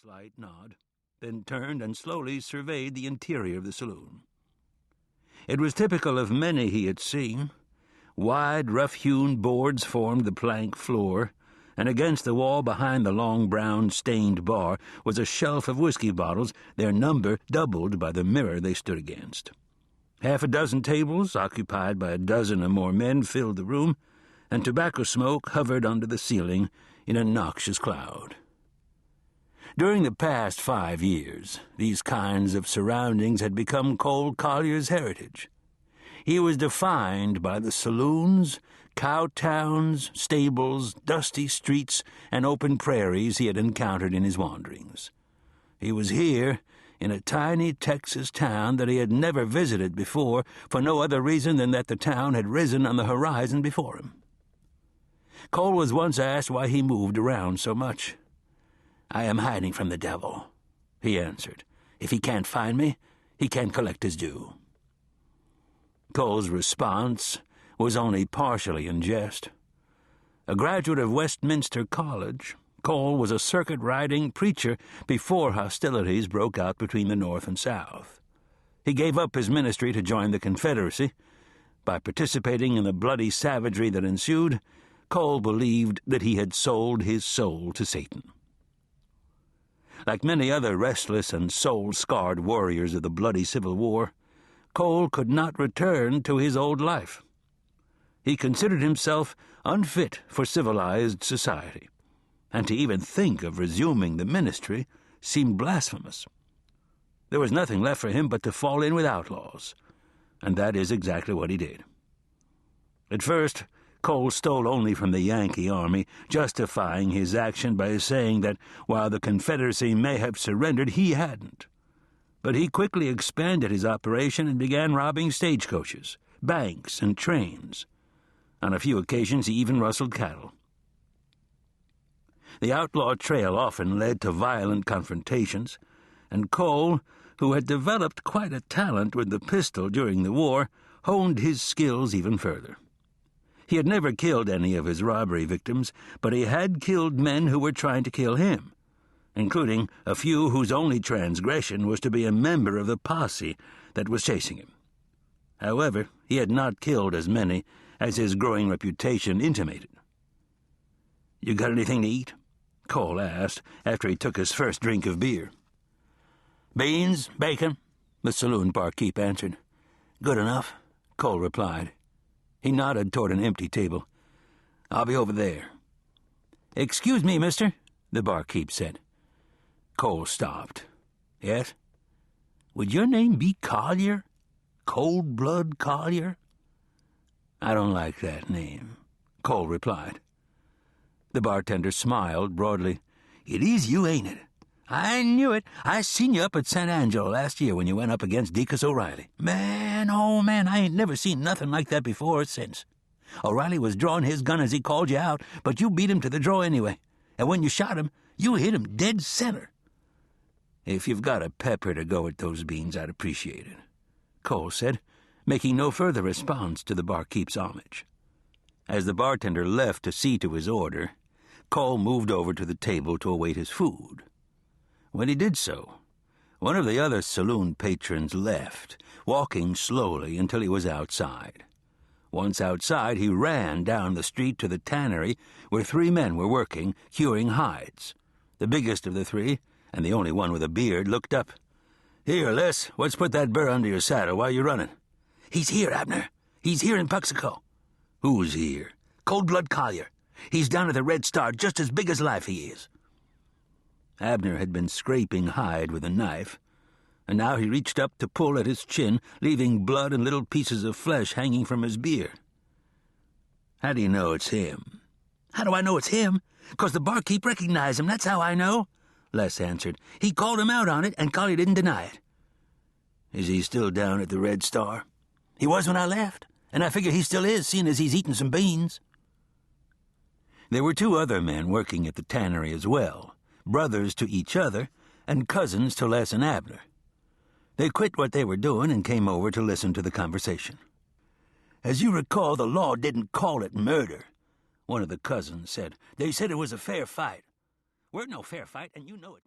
slight nod, then turned and slowly surveyed the interior of the saloon. It was typical of many he had seen. Wide, rough-hewn boards formed the plank floor, and against the wall behind the long brown stained bar was a shelf of whiskey bottles, their number doubled by the mirror they stood against. Half a dozen tables, occupied by a dozen or more men, filled the room, and tobacco smoke hovered under the ceiling in a noxious cloud. During the past 5 years, these kinds of surroundings had become Cole Collier's heritage. He was defined by the saloons, cow towns, stables, dusty streets, and open prairies he had encountered in his wanderings. He was here, in a tiny Texas town that he had never visited before, for no other reason than that the town had risen on the horizon before him. Cole was once asked why he moved around so much. "I am hiding from the devil," he answered. "If he can't find me, he can't collect his due." Cole's response was only partially in jest. A graduate of Westminster College, Cole was a circuit-riding preacher before hostilities broke out between the North and South. He gave up his ministry to join the Confederacy. By participating in the bloody savagery that ensued, Cole believed that he had sold his soul to Satan. Like many other restless and soul-scarred warriors of the bloody Civil War, Cole could not return to his old life. He considered himself unfit for civilized society, and to even think of resuming the ministry seemed blasphemous. There was nothing left for him but to fall in with outlaws, and that is exactly what he did. At first, Cole stole only from the Yankee Army, justifying his action by saying that while the Confederacy may have surrendered, he hadn't. But he quickly expanded his operation and began robbing stagecoaches, banks, and trains. On a few occasions, he even rustled cattle. The outlaw trail often led to violent confrontations, and Cole, who had developed quite a talent with the pistol during the war, honed his skills even further. He had never killed any of his robbery victims, but he had killed men who were trying to kill him, including a few whose only transgression was to be a member of the posse that was chasing him. However, he had not killed as many as his growing reputation intimated. "You got anything to eat?" Cole asked after he took his first drink of beer. "Beans, bacon," the saloon barkeep answered. "Good enough," Cole replied. He nodded toward an empty table. "I'll be over there." "Excuse me, mister," the barkeep said. Cole stopped. "Yes?" "Would your name be Collier? Cold-blood Collier?" "I don't like that name," Cole replied. The bartender smiled broadly. "It is you, ain't it? I knew it. I seen you up at San Angelo last year when you went up against Deacus O'Reilly. Man, oh man, I ain't never seen nothing like that before or since. O'Reilly was drawing his gun as he called you out, but you beat him to the draw anyway. And when you shot him, you hit him dead center." "If you've got a pepper to go with those beans, I'd appreciate it," Cole said, making no further response to the barkeep's homage. As the bartender left to see to his order, Cole moved over to the table to await his food. When he did so, one of the other saloon patrons left, walking slowly until he was outside. Once outside, he ran down the street to the tannery where 3 men were working, hewing hides. The biggest of the 3, and the only one with a beard, looked up. "Here, Les, let's put that burr under your saddle while you're running." "He's here, Abner. He's here in Puxico." "Who's here?" "Cold-blood Collier. He's down at the Red Star, just as big as life he is." Abner had been scraping hide with a knife, and now he reached up to pull at his chin, leaving blood and little pieces of flesh hanging from his beard. "How do you know it's him?" "How do I know it's him? 'Cause the barkeep recognized him, that's how I know," Les answered. "He called him out on it, and Collier didn't deny it." "Is he still down at the Red Star?" "He was when I left, and I figure he still is, seeing as he's eating some beans." There were 2 other men working at the tannery as well, brothers to each other and cousins to Les and Abner. They quit what they were doing and came over to listen to the conversation. "As you recall, the law didn't call it murder," one of the cousins said. "They said it was a fair fight." "We're no fair fight, and you know it."